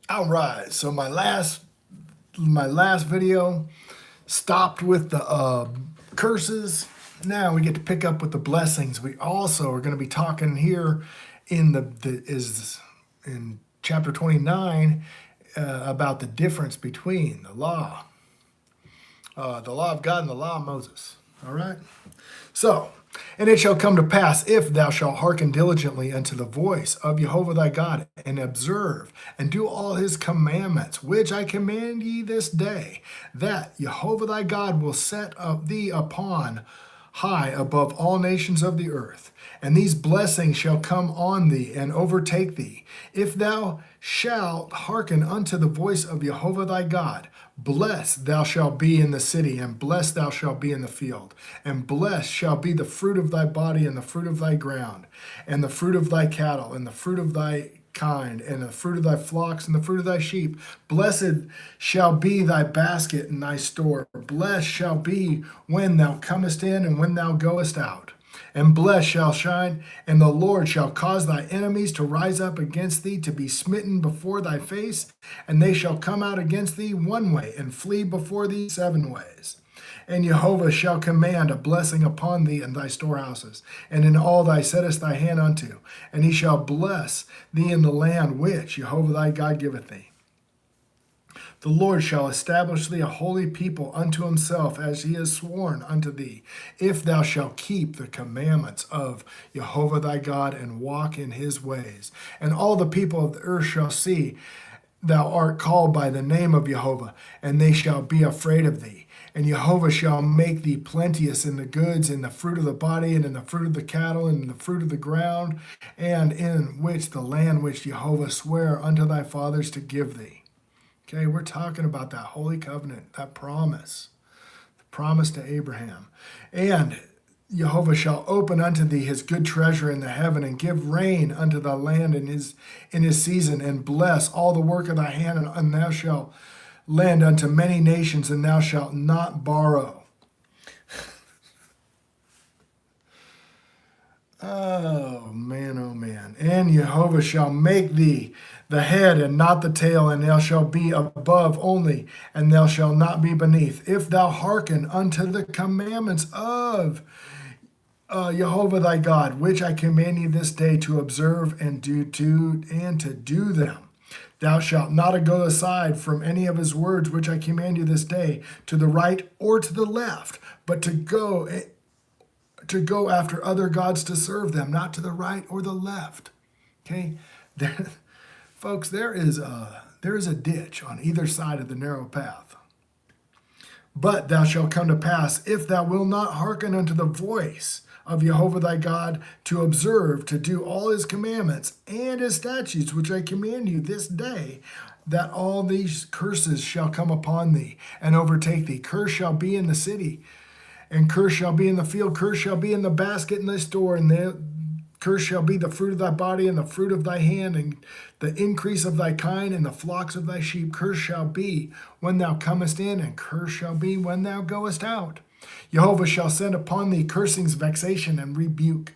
All right, so my last video stopped with the curses. Now we get to pick up with the blessings. We also are going to be talking here in in chapter 29 about the difference between the law of God and the law of Moses. All right. So, and it shall come to pass, if thou shalt hearken diligently unto the voice of Jehovah thy God, and observe and do all his commandments, which I command ye this day, that Jehovah thy God will set up thee upon high above all nations of the earth. And these blessings shall come on thee and overtake thee, if thou shalt hearken unto the voice of Jehovah thy God. Blessed thou shalt be in the city, and blessed thou shalt be in the field. And blessed shall be the fruit of thy body, and the fruit of thy ground, and the fruit of thy cattle, and the fruit of thy kind, and the fruit of thy flocks, and the fruit of thy sheep. Blessed shall be thy basket and thy store. Blessed shall be when thou comest in and when thou goest out. And blessed shall shine, and the Lord shall cause thy enemies to rise up against thee, to be smitten before thy face, and they shall come out against thee one way, and flee before thee seven ways. And Jehovah shall command a blessing upon thee in thy storehouses, and in all thy settest thy hand unto. And he shall bless thee in the land which Jehovah thy God giveth thee. The Lord shall establish thee a holy people unto himself, as he has sworn unto thee, if thou shalt keep the commandments of Jehovah thy God, and walk in his ways. And all the people of the earth shall see thou art called by the name of Jehovah, and they shall be afraid of thee. And Jehovah shall make thee plenteous in the goods, in the fruit of the body, and in the fruit of the cattle, and in the fruit of the ground, and in which the land which Jehovah sware unto thy fathers to give thee. Okay, we're talking about that holy covenant, that promise, the promise to Abraham. And Jehovah shall open unto thee his good treasure in the heaven, and give rain unto thy land in his season, and bless all the work of thy hand, and thou shalt lend unto many nations, and thou shalt not borrow. Oh man, oh man. And Jehovah shall make thee the head and not the tail, and thou shalt be above only, and thou shalt not be beneath. If thou hearken unto the commandments of Jehovah thy God, which I command thee this day to observe and to do them. Thou shalt not go aside from any of his words which I command you this day, to the right or to the left, but to go after other gods to serve them, not to the right or the left. Okay, there, folks, there is a ditch on either side of the narrow path. But thou shalt come to pass, if thou wilt not hearken unto the voice of Jehovah thy God, to observe, to do all his commandments and his statutes, which I command you this day, that all these curses shall come upon thee and overtake thee. Curse shall be in the city, and curse shall be in the field, curse shall be in the basket in thy store, and the curse shall be the fruit of thy body, and the fruit of thy hand, and the increase of thy kind, and the flocks of thy sheep. Curse shall be when thou comest in, and curse shall be when thou goest out. Jehovah shall send upon thee cursings, vexation, and rebuke,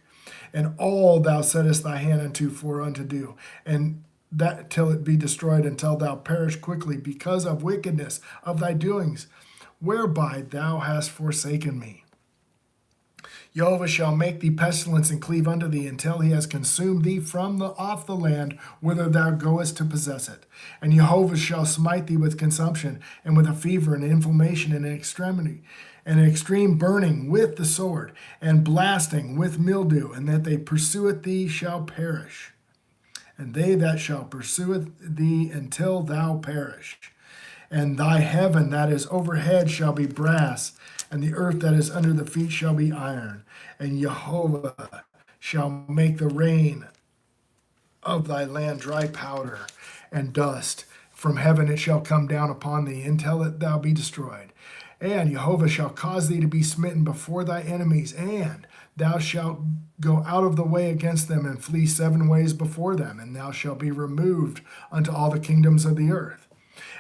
and all thou settest thy hand unto for unto do, and that till it be destroyed, until thou perish quickly, because of wickedness of thy doings, whereby thou hast forsaken me. Jehovah shall make thee pestilence and cleave unto thee, until he has consumed thee from off the land whither thou goest to possess it. And Jehovah shall smite thee with consumption, and with a fever, and inflammation, and an extremity, and an extreme burning with the sword, and blasting with mildew, and that they pursueth thee shall perish. And they that shall pursue thee until thou perish. And thy heaven that is overhead shall be brass, and the earth that is under the feet shall be iron. And Jehovah shall make the rain of thy land dry powder and dust. From heaven it shall come down upon thee, until thou be destroyed. And Jehovah shall cause thee to be smitten before thy enemies, and thou shalt go out of the way against them, and flee seven ways before them, and thou shalt be removed unto all the kingdoms of the earth.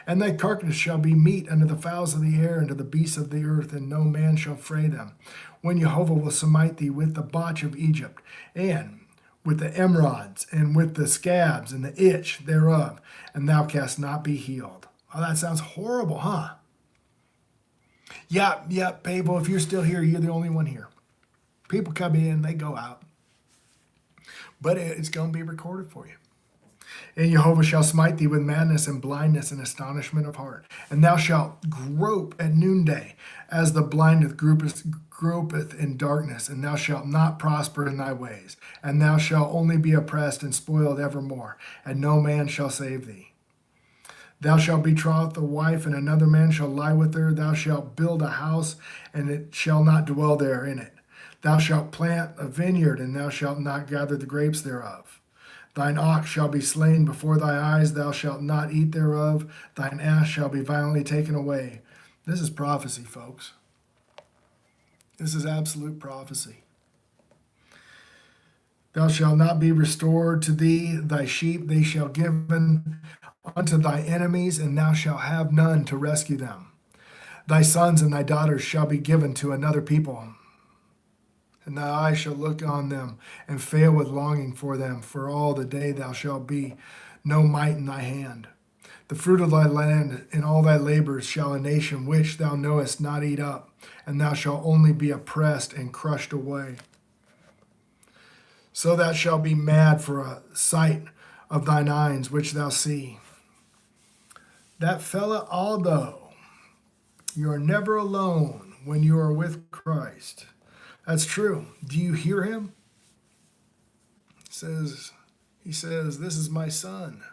And thy carcass shall be meat unto the fowls of the air, and to the beasts of the earth, and no man shall fray them. When Jehovah will smite thee with the botch of Egypt, and with the emerods, and with the scabs, and the itch thereof, and thou canst not be healed. Oh, that sounds horrible, huh? Yep, people, if you're still here, you're the only one here. People come in, they go out. But it's going to be recorded for you. And Jehovah shall smite thee with madness and blindness and astonishment of heart. And thou shalt grope at noonday, as the blinded gropeth in darkness, and thou shalt not prosper in thy ways. And thou shalt only be oppressed and spoiled evermore, and no man shall save thee. Thou shalt betroth a wife, and another man shall lie with her. Thou shalt build a house, and it shall not dwell there in it. Thou shalt plant a vineyard, and thou shalt not gather the grapes thereof. Thine ox shall be slain before thy eyes, thou shalt not eat thereof. Thine ass shall be violently taken away. This is prophecy, folks. This is absolute prophecy. Thou shalt not be restored to thee, thy sheep they shall given unto thy enemies, and thou shalt have none to rescue them. Thy sons and thy daughters shall be given to another people, and thy eyes shall look on them, and fail with longing for them, for all the day thou shalt be no might in thy hand. The fruit of thy land and all thy labors shall a nation which thou knowest not eat up, and thou shalt only be oppressed and crushed away. So thou shalt be mad for a sight of thine eyes which thou see. That fella, although you are never alone when you are with Christ. That's true. Do you hear him? He says, this is my son,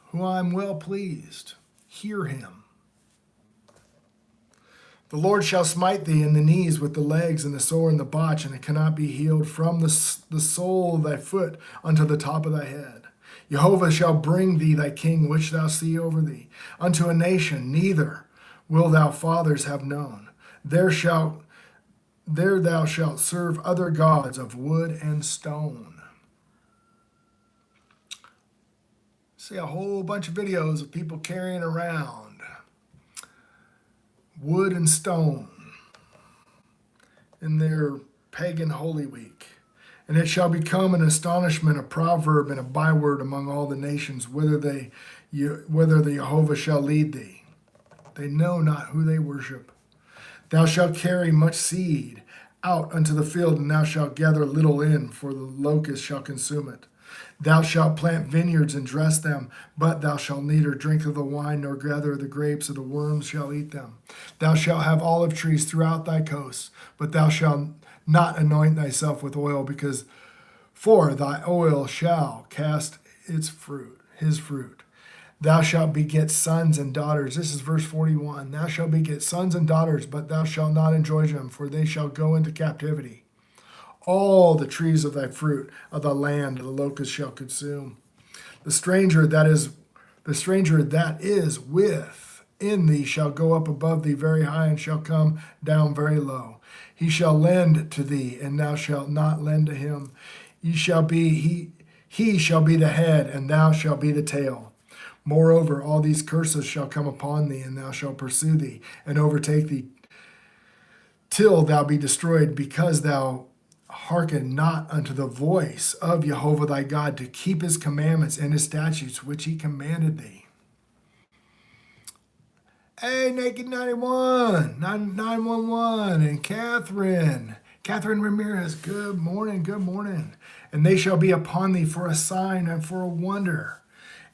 who I am well pleased. Hear him. The Lord shall smite thee in the knees with the legs and the sore and the botch, and it cannot be healed from the sole of thy foot unto the top of thy head. Jehovah shall bring thee thy king, which thou see over thee, unto a nation, neither will thou fathers have known. There thou shalt serve other gods of wood and stone. See a whole bunch of videos of people carrying around wood and stone in their pagan Holy Week. And it shall become an astonishment, a proverb, and a byword among all the nations, whether the Jehovah shall lead thee. They know not who they worship. Thou shalt carry much seed out unto the field, and thou shalt gather little in, for the locust shall consume it. Thou shalt plant vineyards and dress them, but thou shalt neither drink of the wine nor gather the grapes, or the worms shall eat them. Thou shalt have olive trees throughout thy coasts, but thou shalt not anoint thyself with oil, for thy oil shall cast his fruit. Thou shalt beget sons and daughters. This is verse 41. Thou shalt beget sons and daughters, but thou shalt not enjoy them, for they shall go into captivity. All the trees of thy fruit of the land the locust shall consume. The stranger that is within thee shall go up above thee very high, and shall come down very low. He shall lend to thee, and thou shalt not lend to him. He shall be the head, and thou shalt be the tail. Moreover, all these curses shall come upon thee, and thou shalt pursue thee, and overtake thee, till thou be destroyed, because thou hearken not unto the voice of Jehovah thy God, to keep his commandments and his statutes, which he commanded thee. Hey, Naked 91, 911, and Catherine Ramirez, good morning. And they shall be upon thee for a sign and for a wonder,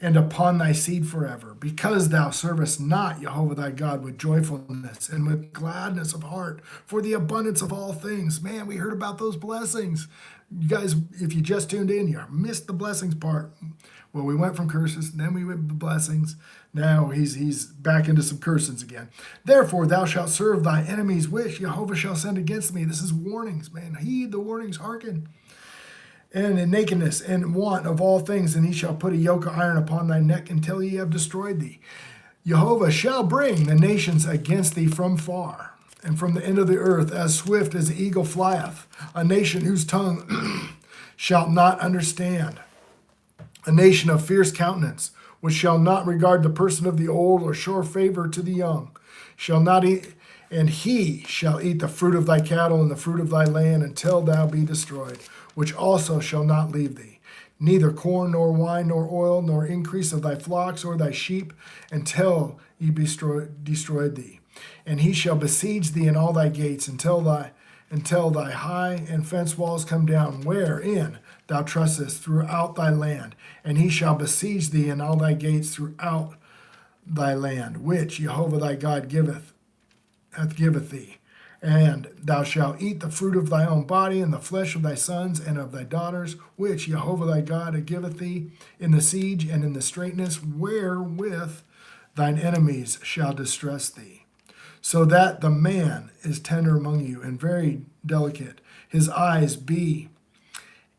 and upon thy seed forever, because thou servest not Jehovah thy God with joyfulness and with gladness of heart, for the abundance of all things. Man, we heard about those blessings. You guys, if you just tuned in, you missed the blessings part. Well, we went from curses, then we went to blessings. Now he's back into some curses again. Therefore, thou shalt serve thy enemies, which Jehovah shall send against me. This is warnings, man. Heed the warnings, hearken. And in nakedness and want of all things, and he shall put a yoke of iron upon thy neck until he have destroyed thee. Jehovah shall bring the nations against thee from far, and from the end of the earth, as swift as the eagle flieth, a nation whose tongue shalt not understand, a nation of fierce countenance, which shall not regard the person of the old, or show favor to the young, shall not eat, and he shall eat the fruit of thy cattle and the fruit of thy land until thou be destroyed. which also shall not leave thee. Neither corn, nor wine, nor oil, nor increase of thy flocks or thy sheep, until he destroyed thee. And he shall besiege thee in all thy gates until thy high and fenced walls come down, wherein thou trustest throughout thy land. And he shall besiege thee in all thy gates throughout thy land, which Jehovah thy God giveth thee. And thou shalt eat the fruit of thy own body, and the flesh of thy sons and of thy daughters, which Jehovah thy God giveth thee in the siege and in the straitness, wherewith thine enemies shall distress thee. So that the man is tender among you and very delicate. His eyes be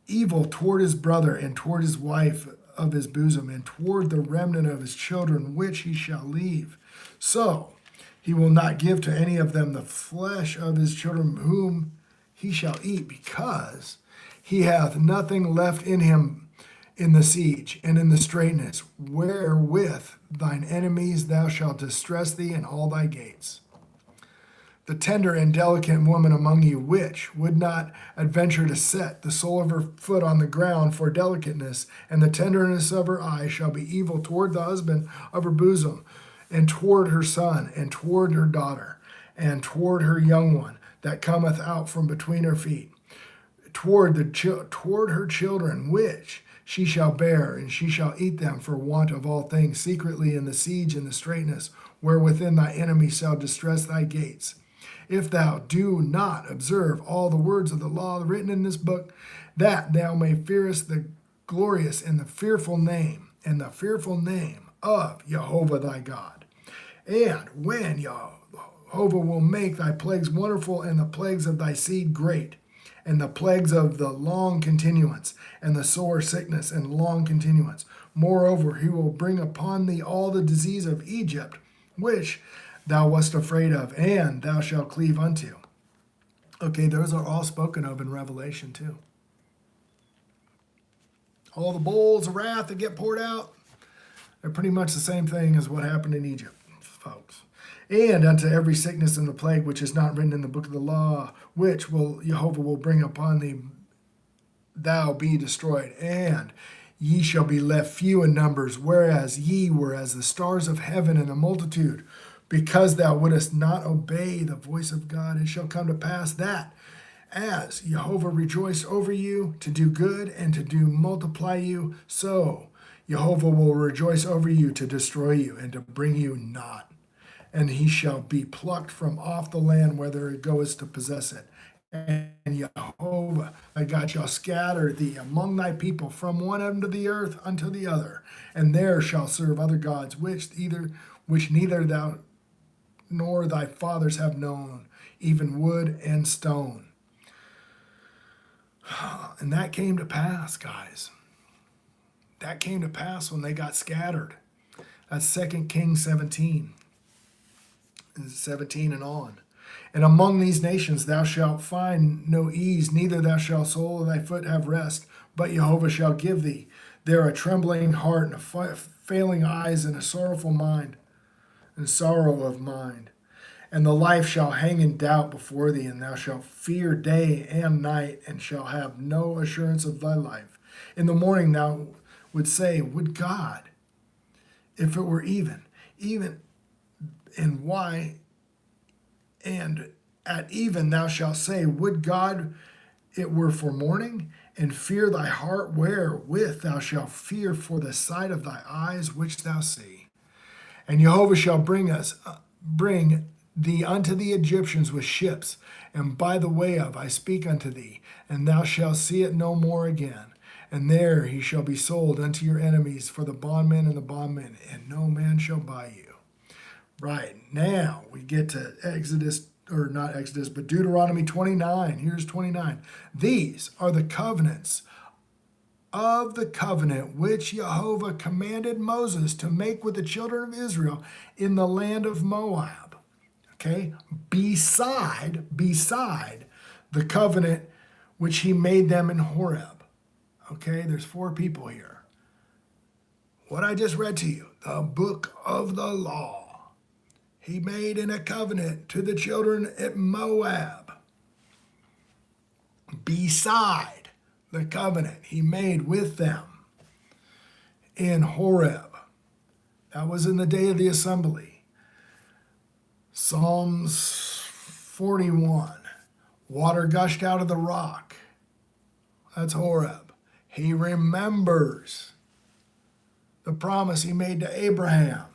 evil toward his brother and toward his wife of his bosom and toward the remnant of his children, which he shall leave. So he will not give to any of them the flesh of his children whom he shall eat, because he hath nothing left in him in the siege and in the straitness, wherewith thine enemies thou shalt distress thee in all thy gates. The tender and delicate woman among you, which would not adventure to set the sole of her foot on the ground for delicateness, and the tenderness of her eye shall be evil toward the husband of her bosom, and toward her son, and toward her daughter, and toward her young one that cometh out from between her feet, toward her children, which she shall bear, and she shall eat them for want of all things, secretly in the siege and the straitness, wherewithin thy enemies shall distress thy gates. If thou do not observe all the words of the law written in this book, that thou may fearest the glorious and the fearful name, of Jehovah thy God. And when Jehovah will make thy plagues wonderful, and the plagues of thy seed great, and the plagues of the long continuance, and the sore sickness and long continuance. Moreover, he will bring upon thee all the disease of Egypt, which thou wast afraid of, and thou shalt cleave unto. Okay, those are all spoken of in Revelation too. All the bowls of wrath that get poured out, they're pretty much the same thing as what happened in Egypt, folks. And unto every sickness and the plague which is not written in the book of the law, which Jehovah will bring upon thee, thou be destroyed. And ye shall be left few in numbers, whereas ye were as the stars of heaven in a multitude. Because thou wouldest not obey the voice of God, it shall come to pass that, as Jehovah rejoiced over you to do good and to do multiply you, so Jehovah will rejoice over you to destroy you and to bring you not. And he shall be plucked from off the land, whether it goes to possess it. And Jehovah thy God shall scatter thee among thy people from one end of the earth unto the other, and there shall serve other gods, which neither thou nor thy fathers have known, even wood and stone. And that came to pass, guys. That came to pass when they got scattered. That's 2 Kings 17 and on. And among these nations thou shalt find no ease, neither thou shalt sole of thy foot have rest, but Jehovah shall give thee there a trembling heart and a failing eyes and a sorrowful mind and sorrow of mind. And the life shall hang in doubt before thee, and thou shalt fear day and night, and shall have no assurance of thy life. In the morning thou would say, would God, if it were even, and why, and at even thou shalt say, would God it were for morning, and fear thy heart wherewith thou shalt fear for the sight of thy eyes which thou see. And Jehovah shall bring thee unto the Egyptians with ships, and by the way of I speak unto thee, and thou shalt see it no more again. And there he shall be sold unto your enemies for the bondman and the bondman, and no man shall buy you. Right, now we get to Deuteronomy 29. Here's 29. These are the covenants of the covenant which Jehovah commanded Moses to make with the children of Israel in the land of Moab. Okay, beside the covenant which he made them in Horeb. Okay, there's 4 people here. What I just read to you, the book of the law. He made in a covenant to the children at Moab. Beside the covenant he made with them in Horeb. That was in the day of the assembly. Psalms 41. Water gushed out of the rock. That's Horeb. He remembers the promise he made to Abraham.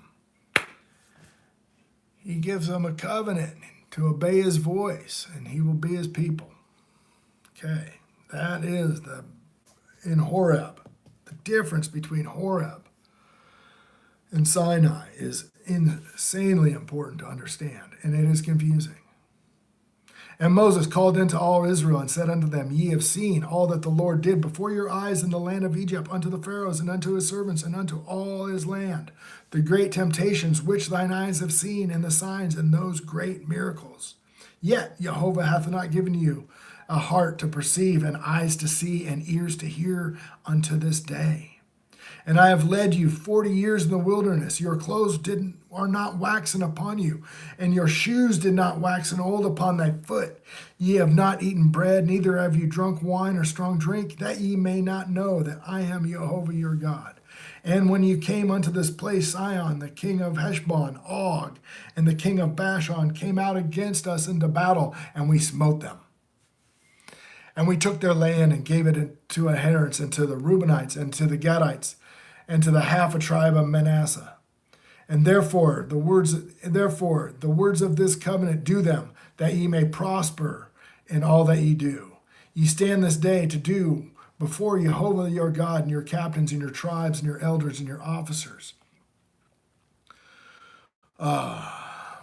He gives them a covenant to obey his voice, and he will be his people. Okay, that is in Horeb. The difference between Horeb and Sinai is insanely important to understand, and it is confusing. And Moses called into all Israel and said unto them, Ye have seen all that the Lord did before your eyes in the land of Egypt unto the Pharaohs and unto his servants and unto all his land, the great temptations which thine eyes have seen, and the signs and those great miracles. Yet Jehovah hath not given you a heart to perceive, and eyes to see, and ears to hear unto this day. And I have led you 40 years in the wilderness. Your clothes are not waxen upon you, and your shoes did not waxen old upon thy foot. Ye have not eaten bread, neither have you drunk wine or strong drink, that ye may not know that I am Jehovah your God. And when you came unto this place, Sihon, the king of Heshbon, Og, and the king of Bashan came out against us into battle, and we smote them. And we took their land and gave it to inheritance unto the Reubenites and to the Gadites, and to the half a tribe of Manasseh. And therefore the words of this covenant do them, that ye may prosper in all that ye do. Ye stand this day to do before Jehovah your God, and your captains and your tribes and your elders and your officers,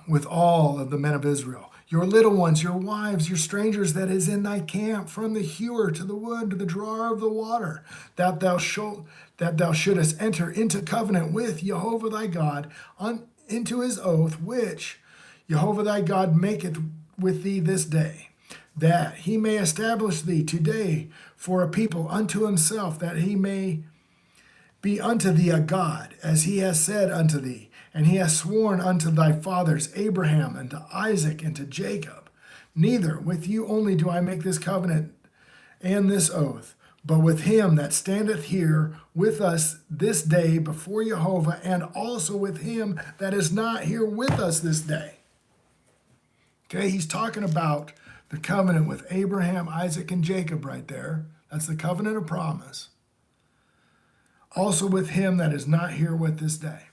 with all of the men of Israel. Your little ones, your wives, your strangers that is in thy camp, from the hewer to the wood to the drawer of the water, that thou shouldest enter into covenant with Jehovah thy God, into his oath, which Jehovah thy God maketh with thee this day, that he may establish thee today for a people unto himself, that he may be unto thee a God, as he has said unto thee. And he has sworn unto thy fathers Abraham and to Isaac and to Jacob. Neither with you only do I make this covenant and this oath, but with him that standeth here with us this day before Jehovah, and also with him that is not here with us this day. Okay, he's talking about the covenant with Abraham, Isaac, and Jacob right there. That's the covenant of promise. Also with him that is not here with this day.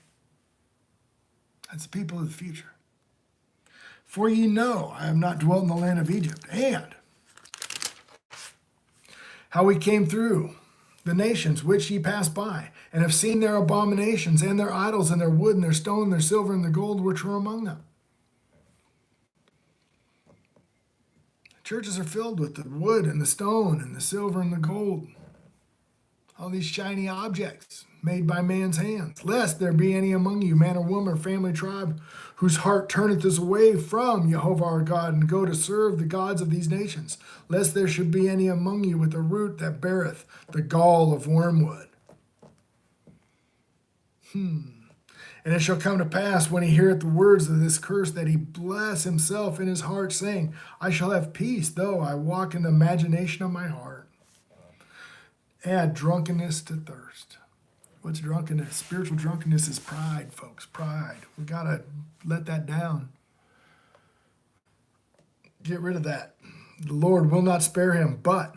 That's the people of the future. For ye know, I have not dwelt in the land of Egypt, and how we came through the nations which ye passed by, and have seen their abominations, and their idols, and their wood, and their stone, and their silver, and the gold which were among them. Churches are filled with the wood, and the stone, and the silver, and the gold. All these shiny objects made by man's hands, lest there be any among you, man or woman or family tribe, whose heart turneth us away from Jehovah our God, and go to serve the gods of these nations, lest there should be any among you with a root that beareth the gall of wormwood. And it shall come to pass, when he heareth the words of this curse, that he bless himself in his heart, saying, I shall have peace, though I walk in the imagination of my heart. Add drunkenness to thirst. What's drunkenness? Spiritual drunkenness is pride, folks. Pride. We got to let that down. Get rid of that. The Lord will not spare him, but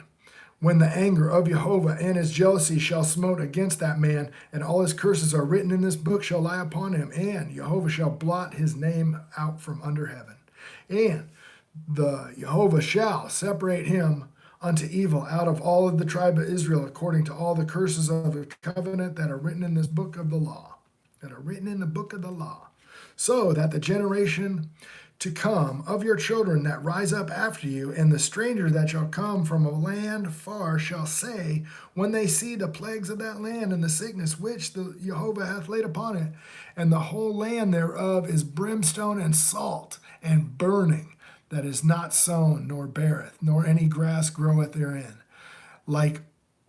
when the anger of Jehovah and his jealousy shall smote against that man, and all his curses are written in this book, shall lie upon him, and Jehovah shall blot his name out from under heaven. And the Jehovah shall separate him unto evil out of all of the tribe of Israel, according to all the curses of the covenant that are written in this book of the law, so that the generation to come of your children that rise up after you, and the stranger that shall come from a land far, shall say, when they see the plagues of that land, and the sickness which the Jehovah hath laid upon it, and the whole land thereof is brimstone and salt and burning, that is not sown, nor beareth, nor any grass groweth therein, like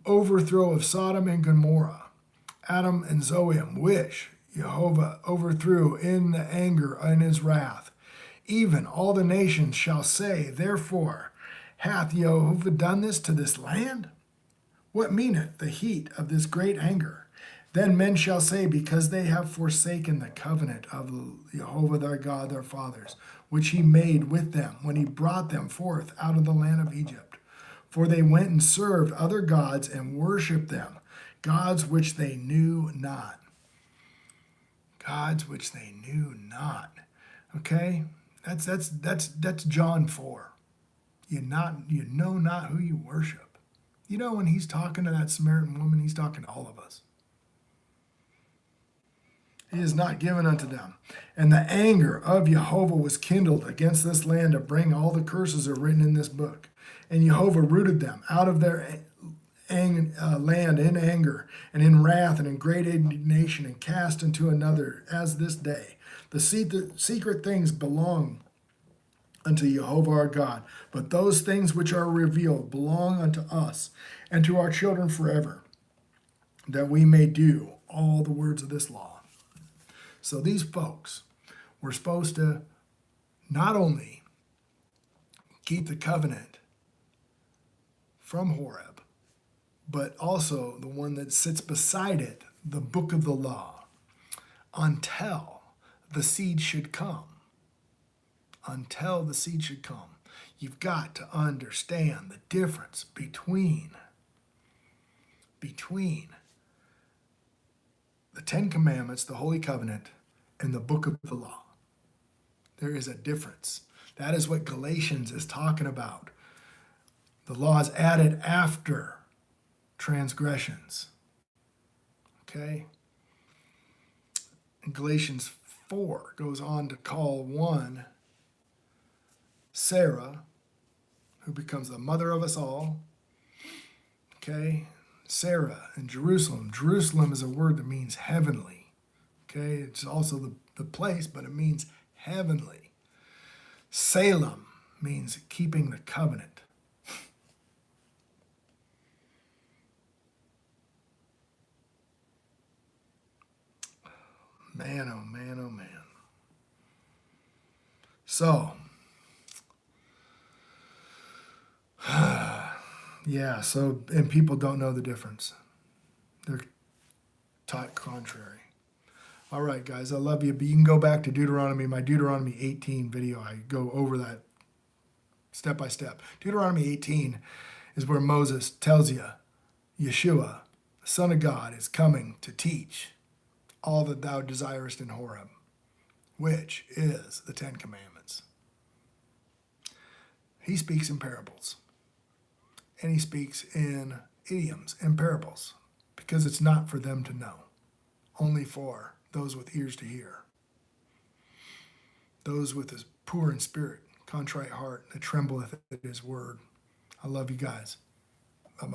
overthrow of Sodom and Gomorrah, Adam and Zoam, which Jehovah overthrew in the anger and his wrath. Even all the nations shall say, therefore hath Jehovah done this to this land? What meaneth the heat of this great anger? Then men shall say, because they have forsaken the covenant of Jehovah their God, their fathers, which he made with them when he brought them forth out of the land of Egypt. For they went and served other gods and worshipped them, gods which they knew not. Gods which they knew not. Okay? That's John 4. You know not who you worship. You know, when he's talking to that Samaritan woman, he's talking to all of us. He is not given unto them. And the anger of Jehovah was kindled against this land to bring all the curses are written in this book. And Jehovah rooted them out of their land in anger and in wrath and in great indignation, and cast into another as this day. The secret things belong unto Jehovah our God, but those things which are revealed belong unto us and to our children forever, that we may do all the words of this law. So these folks were supposed to not only keep the covenant from Horeb, but also the one that sits beside it, the book of the law, until the seed should come. Until the seed should come. You've got to understand the difference between the Ten Commandments, the Holy Covenant, and the book of the law. There is a difference. That is what Galatians is talking about. The law is added after transgressions. Okay? And Galatians 4 goes on to call one Sarah, who becomes the mother of us all. Okay? Sarah in Jerusalem. Jerusalem is a word that means heavenly. Okay? It's also the place, but it means heavenly. Salem means keeping the covenant. Man, oh man, oh man. So, yeah, and people don't know the difference. They're taught contrary. All right, guys, I love you, but you can go back to Deuteronomy, my Deuteronomy 18 video. I go over that step by step. Deuteronomy 18 is where Moses tells you, Yeshua, the Son of God, is coming to teach all that thou desirest in Horeb, which is the Ten Commandments. He speaks in parables, and he speaks in idioms and parables, because it's not for them to know, only for those with ears to hear, those with a poor in spirit, contrite heart, that trembleth at his word. I love you guys.